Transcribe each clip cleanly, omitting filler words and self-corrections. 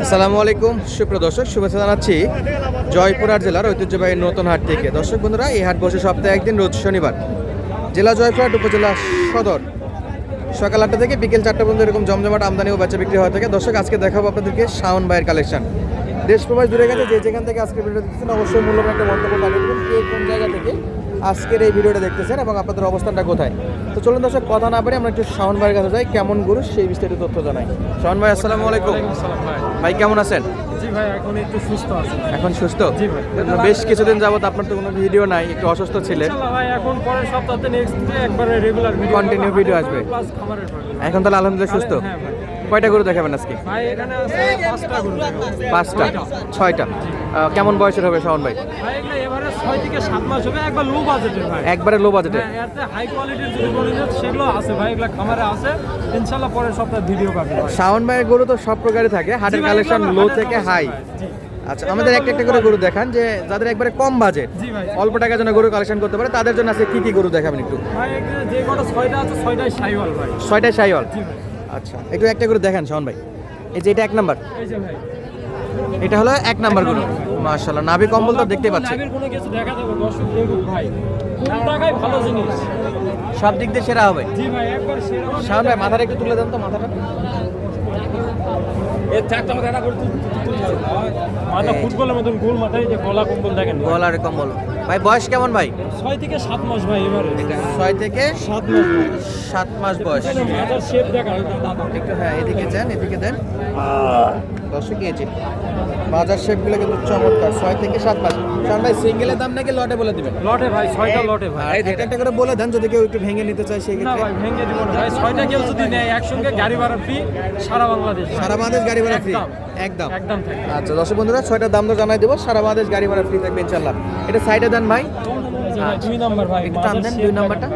আসসালামু আলাইকুম সুপ্রিয় দর্শক, শুভেচ্ছা জানাচ্ছি জয়পুরহাট জেলার ঐতিহ্যবাহী নতুন হাট থেকে। দর্শক বন্ধুরা, এই হাট বসে সপ্তাহে একদিন, রোজ শনিবার। জেলা জয়পুরহাট, উপজেলা সদর। সকাল 8টা থেকে বিকেল 4টা পর্যন্ত এরকম জমজমাট আমদানি ও বেচা বিক্রি হয়ে থাকে। দর্শক, আজকে দেখাবো আপনাদেরকে শাওন ভাইয়ের কালেকশন। দেশ প্রবাস দূরে গেছে যে যেখান থেকে আজকে ভিডিও দেখতেছেন, অবশ্যই মূল্যবান একটা মন্তব্য পাঠিয়ে দেবেন কে কোন জায়গা থেকে আজকের এই ভিডিওটা দেখতেছেন এবং আপনাদের অবস্থানটা কোথায়। তো চলুন দর্শক, কথা না পারে আমরা একটু শাওন ভাইয়ের কাছে যাই, কেমন গরু সেই বিস্তারিত তথ্য জানাই। শাওন ভাই, আসসালামু আলাইকুম। ভাই কেমন আছেন? জি ভাই, এখন একটু সুস্থ আছি। এখন সুস্থ? জি ভাই। বেশ কিছুদিন যাবত আপনার তো কোনো ভিডিও নাই, একটু অসুস্থ ছিলেন। ইনশাআল্লাহ ভাই, এখন পরের সপ্তাহে নেক্সট ডে একবারে রেগুলার ভিডিও, কন্টিনিউ ভিডিও আসবে। প্লাস খাবারের ভিডিও। এখন তাহলে আলহামদুলিল্লাহ সুস্থ। হ্যাঁ ভাই। কয়টা গরু দেখাবেন আজকে? ভাই এখানে আছে 5টা গরু। 5টা 6টা। কেমন বয়সের হবে শাওন ভাই? ভাই এগুলো এবারে 6 থেকে 7 মাস হবে, একবার লো বাজেটের ভাই। একবারে লো বাজেটে? হ্যাঁ, এতে হাই কোয়ালিটির যদি গরু নিতে সেগুলো আছে ভাই, এগুলো খামারে আছে। ইনশাআল্লাহ পরের সপ্তাহে ভিডিও পাবেন ভাই। শাওন ভাইয়ের গরু তো সব প্রকারই থাকে, হাটের জি ভাই, কালেকশন এগুলো লো হাটের থেকে collection হাই। ভাই। জি। আচ্ছা, আমাদের একটা একটা করে গরু দেখান, যে যাদের একবারে কম বাজেট, জি ভাই। অল্প টাকার জন্য গরু কালেকশন করতে পারে, তাদের জন্য আছে কি কি গরু দেখাবেন একটু? ভাই এখানে যে কটা 6টা আছে 6টাই সাইওয়াল ভাই। 6টায় সাইওয়াল? জি ভাই। আচ্ছা, একটু একটা করে দেখান শাওন ভাই। এই যে এটা 1 নাম্বার, এই যে ভাই, এটা হলো 1 নাম্বার গরু। মাশাআল্লাহ, নাভি কম্বল তো দেখতে পাচ্ছি। নাভির কোনো কিছু দেখা যাবে দর্শক দেখুন ভাই, কোন টাকায় ভালো জিনিস। সব দিক দিয়ে সেরা হবে। জি ভাই, একবার সেরা। শাওন ভাই, মাথাটা একটু তুলে দেন তো, মাথাটা। এর চারটা মাথা এটা করে মাথা ফুটবলের মতন গোল মাথায়, যে গলা কম্বল দেখেন ভাই। গলার কম্বল। ভাই বয়স কেমন ভাই? 6 থেকে 7 মাস ভাই এবারে। 6 থেকে 7 মাস ভাই। 7 মাস বয়স। মাথার শেপ দেখা একটু হ্যাঁ, এদিকে যান, এদিকে দেন। দর্শক গিয়েছে বাজার শেপগুলো কিন্তু চমৎকার। 6 থেকে 7 মাস। শাওন ভাই, সিঙ্গেলের দাম নাকি লটে বলে দিবেন? লটে ভাই, 6টা লটে ভাই। আর একটা একটা করে বলে দেন, যদি কেউ একটু ভেঙে নিতে চায় সেই না ক্ষেত্রে। ভাই, ভেঙে দিব না ভাই। 6টা কেউ যদি নেয় একসঙ্গে গাড়ি ভাড়া ফ্রি সারা বাংলাদেশ। সারা বাংলাদেশ গাড়ি ভাড়া ফ্রি? একদম। একদম একদম থাকবে। আচ্ছা দর্শক বন্ধুরা, 6টার দাম তো জানাই দেবো, সারা বাংলাদেশ গাড়ি ভাড়া ফ্রি থাকবে ইনশাল্লাহ। এটা সাইডে দেন ভাই। এই যে ভাই, 2 নাম্বার ভাই। একটু টান দেন, 2 নাম্বারটা।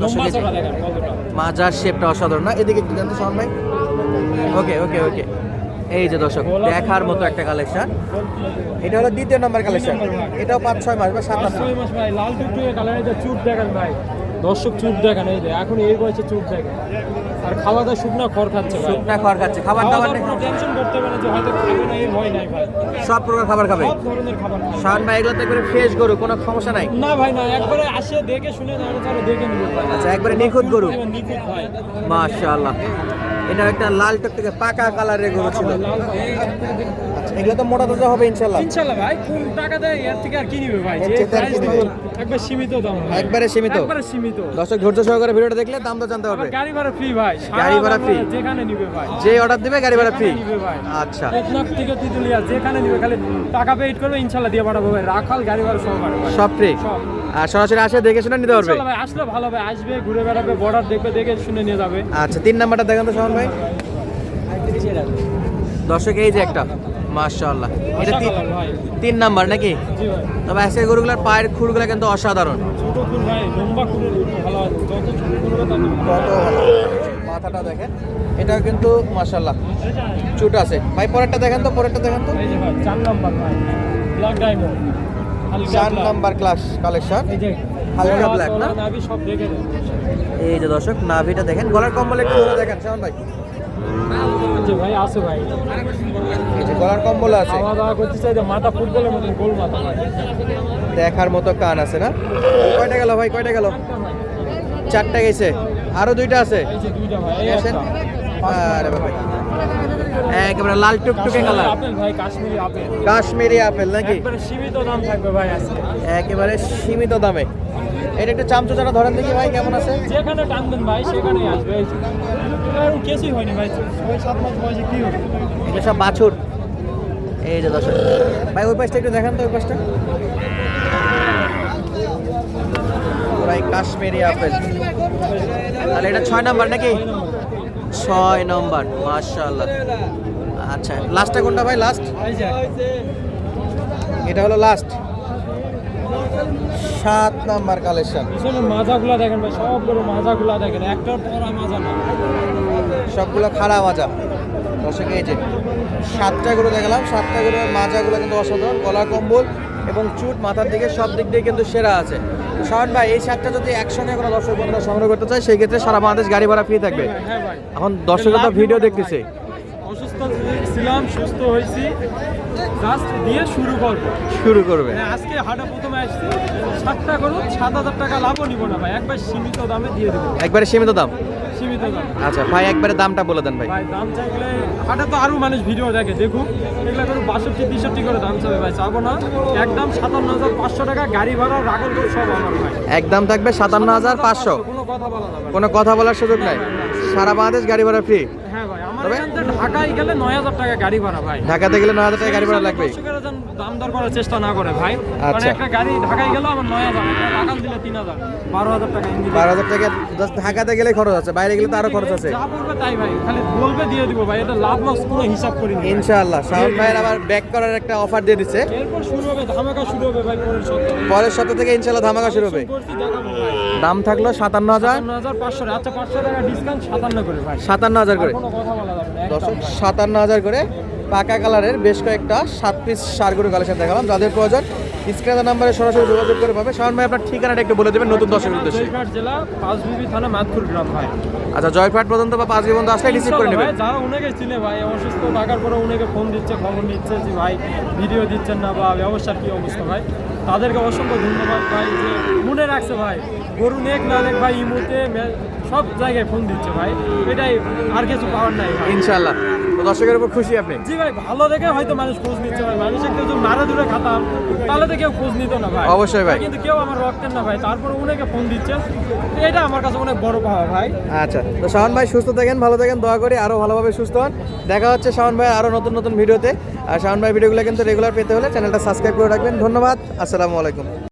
লম্বা চড়া দেখেন কতটা। মাজার শেপটা অসাধারণ না? এদিকে একটু দেন তো শাওন ভাই। ওকে ওকে ওকে। এই যে দর্শক, দেখার মতো একটা কালেকশন। এটা হলো 2য় নাম্বার কালেকশন। এটাও 5-6 মাস বা 7 মাস। 6 মাস ভাই। লাল টুকটুকে কালার, এই যে চুপ দেখেন ভাই। দর্শক চুপ দেখেন, এই যে এখন এই বয়সে চুপ দেখেন। আর খাওয়া দাওয়া শুকনা খড় খাচ্ছে ভাই। শুকনা খড় খাচ্ছে, খাবার খাওয়া দাবার দাওয়ার নেই? কোনো টেনশন করতে হবে না যে হয়তো খাবে না, এই ভয় নাই ভাই। সব প্রকার খাবার খাবে? সব ধরনের খাবার খাবে। শাওন ভাই, এগুলো তো একবারে ফ্রেশ গরু, কোনো সমস্যা নাই? না ভাই না, একবারে আসে দেখে শুনে তাহলে দেখে নিবে ভাই। আচ্ছা, একবারে নিখুঁত গরু। নিখুঁত ভাই। মাশাআল্লাহ। এটা একটা লাল টকটকে পাকা কালারের গরু ছিল। লাল আচ্ছা, এগুলো তো মোটা তাজা হবে ইনশাআল্লাহ? ইনশাআল্লাহ ভাই, কোন টাকা দেয় এর থেকে আর কি নিবে ভাই? এর যে চেয়ে আর কি প্রাইস নিবে? একবার সীমিত দাম ভাই। একবারে সীমিত? একবারে সীমিত। দর্শক ধৈর্য সহকারে ভিডিওটা দেখলে দাম তো জানতে পারবে। আবার গাড়ি ভাড়া ফ্রি ভাই। গাড়ি ভাড়া সারা free? বাংলাদেশ যেখানে নিবে ভাই। যে অর্ডার দিবে গাড়ি ভাড়া ফ্রি? যেখানে নিবে ভাই। আচ্ছা, আপনার থেকে তিতুলিয়া যেখানে নিবে, খালি টাকা পেইড করবে, ইনশাআল্লাহ দিয়ে পাঠাবো ভাই। রাখাল গাড়ি ভাড়া সব পাঠাবো ভাই। সব ফ্রি? সব। আর সরাসরি আসে দেখে শুনে নিতে পারবে? ইনশাআল্লাহ ভাই, আসলে ভালো ভাই, আসবে ঘুরে বেড়াবে, বর্ডার দেখবে, দেখে শুনে নিয়ে যাবে। আচ্ছা, 3 নাম্বারটা দেখেন তো শাওন ভাই। দর্শক এই যে একটা, মাশাআল্লাহ, এটা অসাধারণ ভাই। 3 নাম্বার নাকি? জি ভাই। তবে আজকের গরুগুলোর পায়ের খুরগুলো কিন্তু অসাধারণ। ছোট ফুল ভাই, লম্বা ফুলের ভালো আছে। যত ছোট করবে তত কত ভালো। মাথাটা দেখেন, এটাও কিন্তু মাশাআল্লাহ চুট আছে। ভাই পরেরটা দেখেন তো, পরেরটা দেখেন তো। এই যে ভাই 4 নাম্বার ভাই, black diamond. 4 number class collection. এই যে হালকা black না? নাভি সব দেখে দেন। এই যে দর্শক, নাভিটা দেখেন, গলার কম্বল একটু ধরে দেখেন শাওন ভাই। এই যে ভাই আছে ভাই, এই যে গলার কম্বল আছে, খাওয়া দাওয়া করতে চাই যে মাথা ফুটবলের মতন গোল মাথা ভাই। দেখার মতো কান আছে না? কয়টা গেল ভাই, কয়টা গেল? 4টা গেছে, আরো 2টা আছে। এই যে 2টা ভাই, এই গেছেন? একটা। আরে বাবা, একেবারে লাল টুকটুকে কালার। আপেল ভাই, কাশ্মীরি আপেল। কাশ্মীরি আপেল নাকি? একবারে সীমিত দাম থাকবে ভাই আজকে। একেবারে সীমিত দামে। এটা একটু চামচুচাটা ধরেন দেখি ভাই, কেমন আছে? যেখানে টানবেন ভাই সেখানেই আসবে। এই যে আর কিছুই হয়নি ভাই, 6-7 মাস বয়সে কি হবে? এগুলো সব বাছুর। এই যে দর্শক ভাই, ওই পাশটা একটু দেখান তো, ওই পাশটা। ভাই কাশ্মীরি আপেল, তাহলে এটা 6 নাম্বার নাকি? 6 নম্বর, মাশাআল্লাহ। আচ্ছা, লাস্টটা কোনটা ভাই? লাস্ট? এই যে এটা হলো লাস্ট, 7 নাম্বার কালেকশন। পিছনে মাজাগুলা দেখেন ভাই, সবগুলো মাজাগুলা দেখেন, একটার পর মাজা না। সবগুলো খাড়া মাজা। দর্শক এই যে 7টা গরু দেখালাম, 7টা গরুর মাজাগুলো কিন্তু অসাধারণ। গলা কম্বল এবং চুট মাথার দিকে সব দিক দিয়ে কিন্তু সেরা আছে। শাওন ভাই, এই 7টা যদি একসঙ্গে কোনো দর্শক বন্ধুরা সংগ্রহ করতে চায়, সেই ক্ষেত্রে সারা বাংলাদেশ গাড়ি ভাড়া ফ্রি থাকবে। হ্যাঁ ভাই। এখন দর্শকরা ভিডিও দেখতেছে, অসুস্থ আসছিলাম, সুস্থ হয়েছি, জাস্ট দিয়ে শুরু করবো। হ্যাঁ, আজকে হাটে প্রথমে আসছি, 7টা গরু 7,000 টাকা লাভও নিব না ভাই, একবার সীমিত দামে দিয়ে দেবো। একবারে সীমিত দাম? সীমিত দাম। আচ্ছা ভাই, একবারে দামটা বলে দেন ভাই। ভাই দাম চাইলে হাটে তো আরো মানুষ ভিডিও দেখে, দেখুক, এগুলো করে 62-63 করে দাম চাবে ভাই, চাবো না। একদম 57,500 টাকা, গাড়ি ভাড়া রাগল করে সব আমার ভাই। একদম থাকবে 57,500, কোনো কথা বলা যাবে না। কোনো কথা বলার সুযোগ নাই। সারা বাংলাদেশ গাড়ি ভাড়া ফ্রি? হ্যাঁ ভাই, আমার এখান থেকে ঢাকায় গেলে 9,000 টাকা গাড়ি ভাড়া ভাই। ঢাকাতে গেলে 9,000 টাকা গাড়ি ভাড়া লাগবে। দর্শকেরা যেন দাম দর করার চেষ্টা না করে ভাই, কারণ আচ্ছা। একটা গাড়ি ঢাকায় গেলে আমার 9,000, একটা লাগাল দিলে 3,000, 12,000 টাকা ইঞ্জিন। 12,000 টাকা জাস্ট ঢাকাতে গেলে খরচ আছে, বাইরে গেলে তো আরো খরচ আছে। যা পড়বে তাই ভাই, খালি বলবে দিয়ে দিব ভাই, এটা লাভ লস কোনো হিসাব করি না। ইনশাআল্লাহ শাওন ভাইয়ের আবার ব্যাক করার একটা অফার দিয়ে দিচ্ছে। এরপর শুরু হবে ধামাকা, শুরু হবে ভাই পরের সপ্তাহে। পরের সপ্তাহ থেকে ইনশাআল্লাহ ধামাকা শুরু হবে। করছি, দেখাবো ভাই। দাম থাকলো 57,000, 57,500, আচ্ছা 500 টাকা ডিসকাউন্ট, 57 করে ভাই। 57,000 করে। কোনো কথা বলা যাবে না, দর্শক একদম। 57,000 করে পাকা কালারের বেশ কয়েকটা 7 পিস সার গরু কালেকশন দেখালাম। যাদের প্রয়োজন স্ক্রিনের নাম্বারে সরাসরি যোগাযোগ করে পাবে। শাওন ভাই আপনার ঠিকানাটা একটু বলে দেবেন নতুন দর্শকের উদ্দেশ্যে। জয়পুরহাট জেলা পাঁচবিবি থানা মাদপুর গ্রাম ভাই। আচ্ছা, জয়পুরহাট পর্যন্ত বা 5 পর্যন্ত আসলে রিসিভ করে ইনশাআল্লাহ নেবেন। ভাই, যারা উনাকে চিনে ভাই, অসুস্থ থাকার পরে উনাকে ফোন দিচ্ছে, খবর নিচ্ছে যে ভাই ভিডিও দিচ্ছেন না বা ব্যবসার কি অবস্থা ভাই, তাদেরকে অসংখ্য ধন্যবাদ ভাই, যে মনে রাখছে ভাই, গরু নেক না নেক ভাই, ইমুতে সব জায়গায় ফোন দিচ্ছে ভাই, এটাই, আর কিছু পাওয়ার নাই ভাই। ইনশাআল্লাহ। তো দর্শকের উপর খুশি আপনি? জি ভাই, ভালো দেখে হয়তো মানুষ খোঁজ নিচ্ছে ভাই, মানুষের কেউ যদি মারা দূরে খাতাম তাহলে তো কেউ খোঁজ নিত না ভাই। অবশ্যই ভাই। কিন্তু কেউ আমার রক্তের না ভাই, তারপর উনাকে ফোন দিচ্ছে, এটা আমার কাছে অনেক বড় পাওয়া ভাই। আচ্ছা, তো শাওন ভাই সুস্থ থাকেন, ভালো থাকেন, দোয়া করি আরো ভালোভাবে সুস্থ হন। দেখা হচ্ছে শাওন ভাই আরো নতুন নতুন ভিডিওতে। আর শাওন ভাই ভিডিওগুলো কিন্তু রেগুলার পেতে হলে চ্যানেলটা সাবস্ক্রাইব করে রাখবেন। ধন্যবাদ, আসসালামু আলাইকুম।